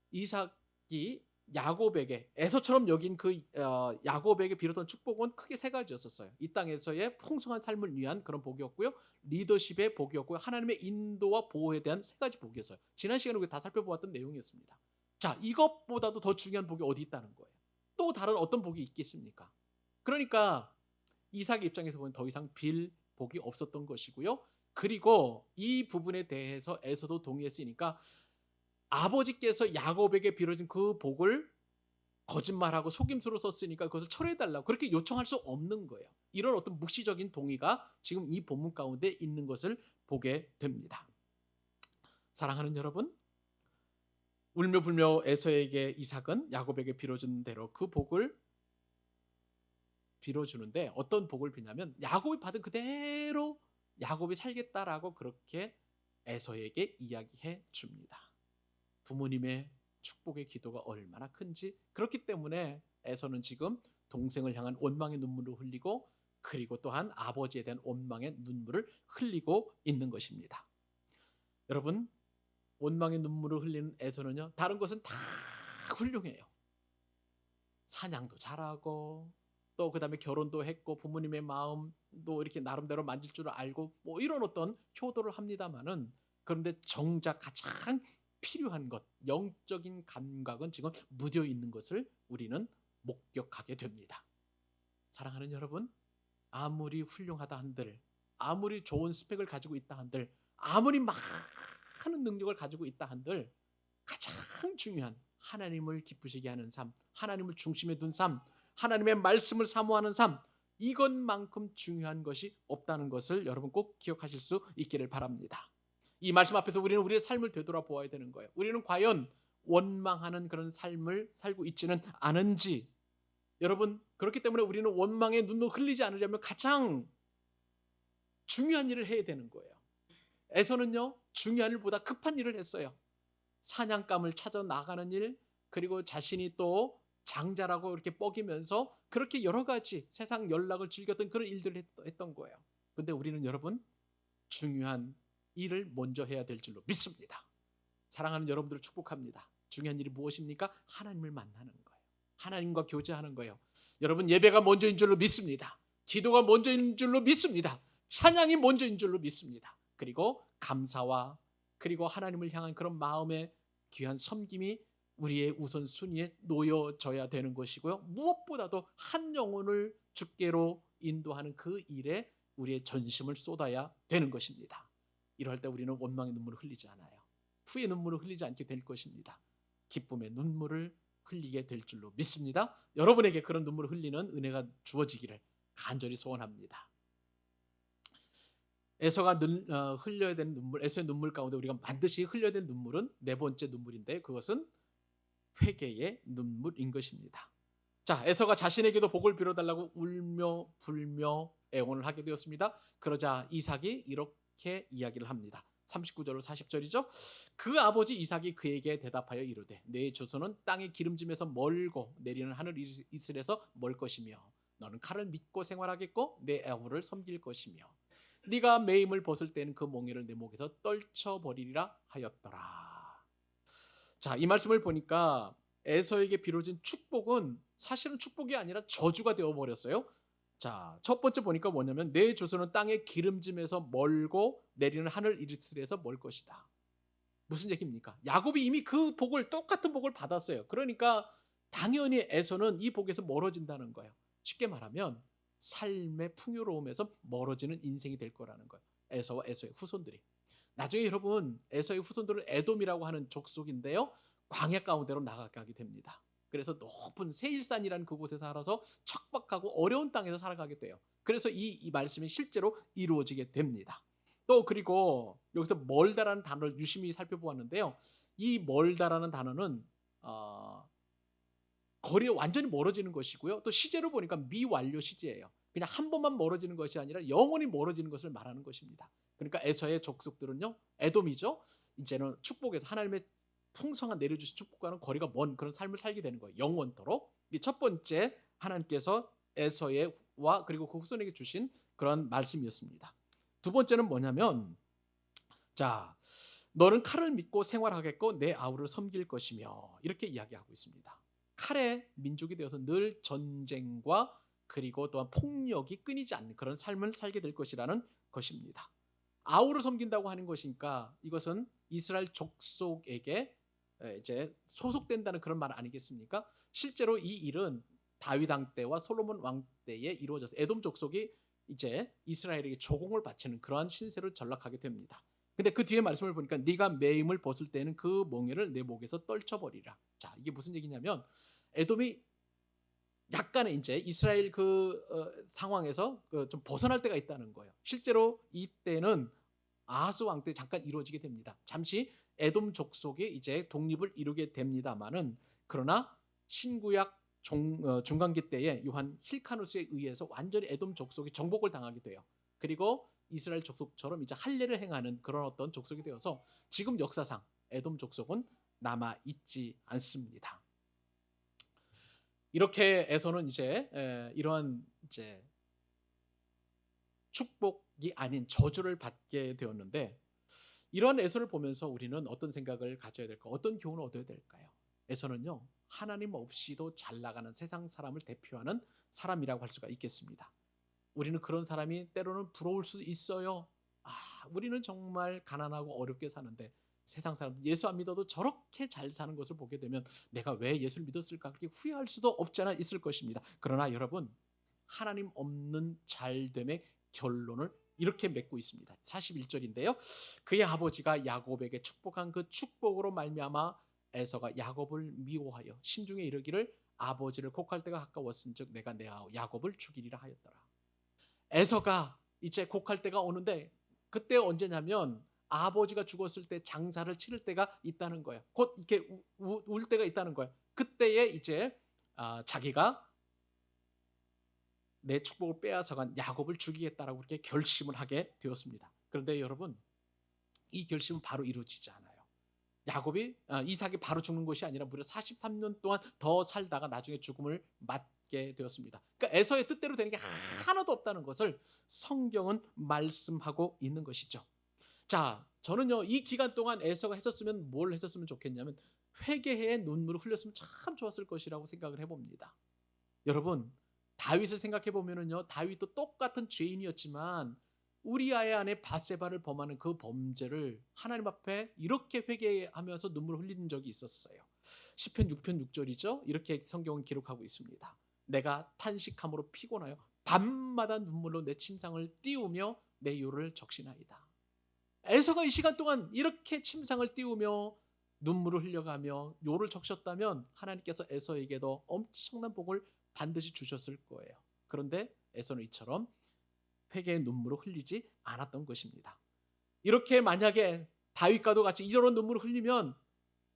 이삭이 야곱에게 에서처럼 여긴 그 야곱에게 빌었던 축복은 크게 세 가지였었어요. 이 땅에서의 풍성한 삶을 위한 그런 복이었고요. 리더십의 복이었고요. 하나님의 인도와 보호에 대한 세 가지 복이었어요. 지난 시간에 우리 다 살펴보았던 내용이었습니다. 자, 이것보다도 더 중요한 복이 어디 있다는 거예요. 또 다른 어떤 복이 있겠습니까? 그러니까 이삭의 입장에서 보면 더 이상 빌 복이 없었던 것이고요. 그리고 이 부분에 대해서 에서도 동의했으니까 아버지께서 야곱에게 빌어준 그 복을 거짓말하고 속임수로 썼으니까 그것을 철회해달라고 그렇게 요청할 수 없는 거예요. 이런 어떤 묵시적인 동의가 지금 이 본문 가운데 있는 것을 보게 됩니다. 사랑하는 여러분, 울며 불며 에서에게 이삭은 야곱에게 빌어준 대로 그 복을 빌어주는데 어떤 복을 비냐면 야곱이 받은 그대로 야곱이 살겠다라고 그렇게 에서에게 이야기해 줍니다. 부모님의 축복의 기도가 얼마나 큰지, 그렇기 때문에 에서는 지금 동생을 향한 원망의 눈물을 흘리고 그리고 또한 아버지에 대한 원망의 눈물을 흘리고 있는 것입니다. 여러분, 원망의 눈물을 흘리는 에서는요, 다른 것은 다 훌륭해요. 사냥도 잘하고 또 그다음에 결혼도 했고 부모님의 마음도 이렇게 나름대로 만질 줄 알고 뭐 이런 어떤 효도를 합니다마는, 그런데 정작 가장 필요한 것, 영적인 감각은 지금 무뎌 있는 것을 우리는 목격하게 됩니다. 사랑하는 여러분, 아무리 훌륭하다 한들, 아무리 좋은 스펙을 가지고 있다 한들, 아무리 많은 능력을 가지고 있다 한들, 가장 중요한 하나님을 기쁘시게 하는 삶, 하나님을 중심에 둔 삶, 하나님의 말씀을 사모하는 삶, 이것만큼 중요한 것이 없다는 것을 여러분 꼭 기억하실 수 있기를 바랍니다. 이 말씀 앞에서 우리는 우리의 삶을 되돌아보아야 되는 거예요. 우리는 과연 원망하는 그런 삶을 살고 있지는 않은지. 여러분, 그렇기 때문에 우리는 원망의 눈을 흘리지 않으려면 가장 중요한 일을 해야 되는 거예요. 에서는요, 중요한 일보다 급한 일을 했어요. 사냥감을 찾아 나가는 일, 그리고 자신이 또 장자라고 이렇게 뻐기면서 그렇게 여러 가지 세상 연락을 즐겼던 그런 일들을 했던 거예요. 근데 우리는 여러분, 중요한 일을 먼저 해야 될 줄로 믿습니다. 사랑하는 여러분들을 축복합니다. 중요한 일이 무엇입니까? 하나님을 만나는 거예요. 하나님과 교제하는 거예요. 여러분, 예배가 먼저인 줄로 믿습니다. 기도가 먼저인 줄로 믿습니다. 찬양이 먼저인 줄로 믿습니다. 그리고 감사와 그리고 하나님을 향한 그런 마음의 귀한 섬김이 우리의 우선순위에 놓여져야 되는 것이고요. 무엇보다도 한 영혼을 주께로 인도하는 그 일에 우리의 전심을 쏟아야 되는 것입니다. 이럴 때 우리는 원망의 눈물을 흘리지 않아요. 후의 눈물을 흘리지 않게 될 것입니다. 기쁨의 눈물을 흘리게 될 줄로 믿습니다. 여러분에게 그런 눈물을 흘리는 은혜가 주어지기를 간절히 소원합니다. 에서가 흘려야 되는 눈물, 에서의 눈물 가운데 우리가 반드시 흘려야 되는 눈물은 네 번째 눈물인데, 그것은 회개의 눈물인 것입니다. 자, 에서가 자신에게도 복을 빌어달라고 울며 불며 애원을 하게 되었습니다. 그러자 이삭이 이렇게 이야기를 합니다. 39절로 40절이죠. 그 아버지 이삭이 그에게 대답하여 이르되 내 조선은 땅의 기름짐에서 멀고 내리는 하늘 이슬에서 멀 것이며 너는 칼을 믿고 생활하겠고 내 아우를 섬길 것이며 네가 매임을 벗을 때는 그 몽에를 내 목에서 떨쳐버리리라 하였더라. 자, 이 말씀을 보니까 에서에게 비춰진 축복은 사실은 축복이 아니라 저주가 되어버렸어요. 자, 첫 번째 보니까 뭐냐면 내 조선은 땅의 기름짐에서 멀고 내리는 하늘 이슬에서 멀 것이다. 무슨 얘기입니까? 야곱이 이미 그 복을, 똑같은 복을 받았어요. 그러니까 당연히 에서는 이 복에서 멀어진다는 거예요. 쉽게 말하면 삶의 풍요로움에서 멀어지는 인생이 될 거라는 거예요. 에서와 에서의 후손들이. 나중에 여러분, 에서의 후손들은 에돔이라고 하는 족속인데요, 광야 가운데로 나가게 됩니다. 그래서 높은 세일산이라는 그곳에 살아서 척박하고 어려운 땅에서 살아가게 돼요. 그래서 이 말씀이 실제로 이루어지게 됩니다. 또 그리고 여기서 멀다라는 단어를 유심히 살펴보았는데요, 이 멀다라는 단어는 거리가 완전히 멀어지는 것이고요, 또 시제로 보니까 미완료 시제예요. 그냥 한 번만 멀어지는 것이 아니라 영원히 멀어지는 것을 말하는 것입니다. 그러니까 에서의 족속들은요, 에돔이죠, 이제는 축복에서 하나님의 풍성한 내려주신 축복과는 거리가 먼 그런 삶을 살게 되는 거예요. 영원토록. 이 첫 번째 하나님께서 에서와 그리고 그 후손에게 주신 그런 말씀이었습니다. 두 번째는 뭐냐면, 자, 너는 칼을 믿고 생활하겠고 내 아우를 섬길 것이며, 이렇게 이야기하고 있습니다. 칼의 민족이 되어서 늘 전쟁과 그리고 또한 폭력이 끊이지 않는 그런 삶을 살게 될 것이라는 것입니다. 아우를 섬긴다고 하는 것이니까 이것은 이스라엘 족속에게 이제 소속된다는 그런 말 아니겠습니까? 실제로 이 일은 다윗 왕 때와 솔로몬 왕 때에 이루어져서 에돔 족속이 이제 이스라엘에게 조공을 바치는 그러한 신세로 전락하게 됩니다. 근데 그 뒤에 말씀을 보니까 네가 매임을 벗을 때는 그 몽에를 내 목에서 떨쳐버리라. 자, 이게 무슨 얘기냐면 에돔이 약간의 이제 이스라엘 상황에서 좀 벗어날 때가 있다는 거예요. 실제로 이때는 아하스 왕 때 잠깐 이루어지게 됩니다. 잠시 에돔 족속이 이제 독립을 이루게 됩니다만은, 그러나 신구약 중간기 때에 요한 힐카누스에 의해서 완전히 에돔 족속이 정복을 당하게 돼요. 그리고 이스라엘 족속처럼 이제 할례를 행하는 그런 어떤 족속이 되어서 지금 역사상 에돔 족속은 남아 있지 않습니다. 이렇게 에서는 이제 이러한 이제 축복이 아닌 저주를 받게 되었는데, 이런 에서를 보면서 우리는 어떤 생각을 가져야 될까? 어떤 교훈을 얻어야 될까요? 에서는요, 하나님 없이도 잘 나가는 세상 사람을 대표하는 사람이라고 할 수가 있겠습니다. 우리는 그런 사람이 때로는 부러울 수 있어요. 아, 우리는 정말 가난하고 어렵게 사는데 세상 사람 예수 안 믿어도 저렇게 잘 사는 것을 보게 되면 내가 왜 예수를 믿었을까 그렇게 후회할 수도 없지 않아 있을 것입니다. 그러나 여러분, 하나님 없는 잘됨의 결론을 이렇게 맺고 있습니다. 41절인데요. 그의 아버지가 야곱에게 축복한 그 축복으로 말미암아 에서가 야곱을 미워하여 심중에 이르기를 아버지를 곡할 때가 가까웠은즉 내가 내 아우 야곱을 죽이리라 하였더라. 에서가 이제 곡할 때가 오는데, 그때 언제냐면 아버지가 죽었을 때 장사를 치를 때가 있다는 거예요. 곧 이렇게 울 때가 있다는 거예요. 그때에 이제 자기가 내 축복을 빼앗아간 야곱을 죽이겠다라고 그렇게 결심을 하게 되었습니다. 그런데 여러분, 이 결심은 바로 이루어지지 않아요. 이삭이 바로 죽는 것이 아니라 무려 43년 동안 더 살다가 나중에 죽음을 맞게 되었습니다. 그러니까 에서의 뜻대로 되는 게 하나도 없다는 것을 성경은 말씀하고 있는 것이죠. 자, 저는요, 이 기간 동안 에서가 했었으면 뭘 했었으면 좋겠냐면 회개의 눈물을 흘렸으면 참 좋았을 것이라고 생각을 해봅니다. 여러분, 다윗을 생각해 보면은요, 다윗도 똑같은 죄인이었지만 우리아의 아내 바세바를 범하는 그 범죄를 하나님 앞에 이렇게 회개하면서 눈물을 흘린 적이 있었어요. 시편 6편 6절이죠. 이렇게 성경은 기록하고 있습니다. 내가 탄식함으로 피곤하여 밤마다 눈물로 내 침상을 띄우며 내 요를 적시나이다. 에서가 이 시간 동안 이렇게 침상을 띄우며 눈물을 흘려가며 요를 적셨다면 하나님께서 에서에게도 엄청난 복을 반드시 주셨을 거예요. 그런데 에서는 이처럼 회개의 눈물을 흘리지 않았던 것입니다. 이렇게 만약에 다윗과도 같이 이런 눈물을 흘리면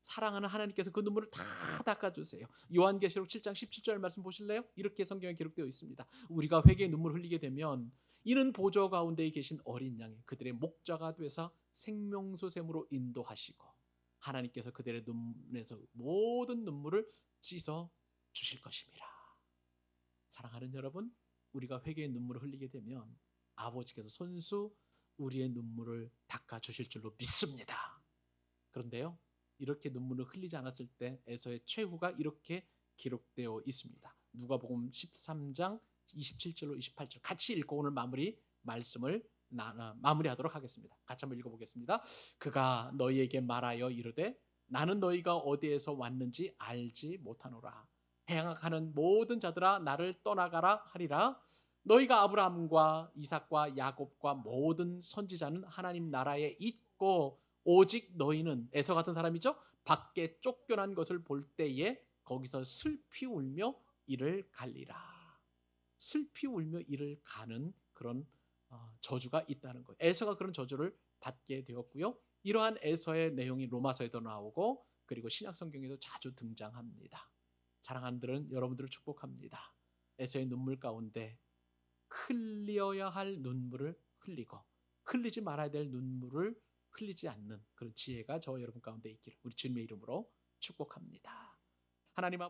사랑하는 하나님께서 그 눈물을 다 닦아주세요. 요한계시록 7장 17절 말씀 보실래요? 이렇게 성경에 기록되어 있습니다. 우리가 회개의 눈물을 흘리게 되면 이는 보좌 가운데에 계신 어린 양이 그들의 목자가 되사 생명수 샘으로 인도하시고 하나님께서 그들의 눈에서 모든 눈물을 씻어 주실 것입니다. 사랑하는 여러분, 우리가 회개의 눈물을 흘리게 되면 아버지께서 손수 우리의 눈물을 닦아 주실 줄로 믿습니다. 그런데요, 이렇게 눈물을 흘리지 않았을 때 에서의 최후가 이렇게 기록되어 있습니다. 누가복음 13장 27절로 28절 같이 읽고 오늘 말씀을 마무리하도록 하겠습니다. 같이 한번 읽어보겠습니다. 그가 너희에게 말하여 이르되 나는 너희가 어디에서 왔는지 알지 못하노라. 행악하는 모든 자들아 나를 떠나가라 하리라. 너희가 아브라함과 이삭과 야곱과 모든 선지자는 하나님 나라에 있고 오직 너희는 에서 같은 사람이죠. 밖에 쫓겨난 것을 볼 때에 거기서 슬피 울며 이를 갈리라. 슬피 울며 이를 가는 그런 저주가 있다는 거예요. 에서가 그런 저주를 받게 되었고요. 이러한 에서의 내용이 로마서에도 나오고 그리고 신약 성경에도 자주 등장합니다. 사랑하는 들은 여러분들을 축복합니다. 에서의 눈물 가운데 흘려야 할 눈물을 흘리고 흘리지 말아야 될 눈물을 흘리지 않는 그런 지혜가 저와 여러분 가운데 있기를 우리 주님의 이름으로 축복합니다. 하나님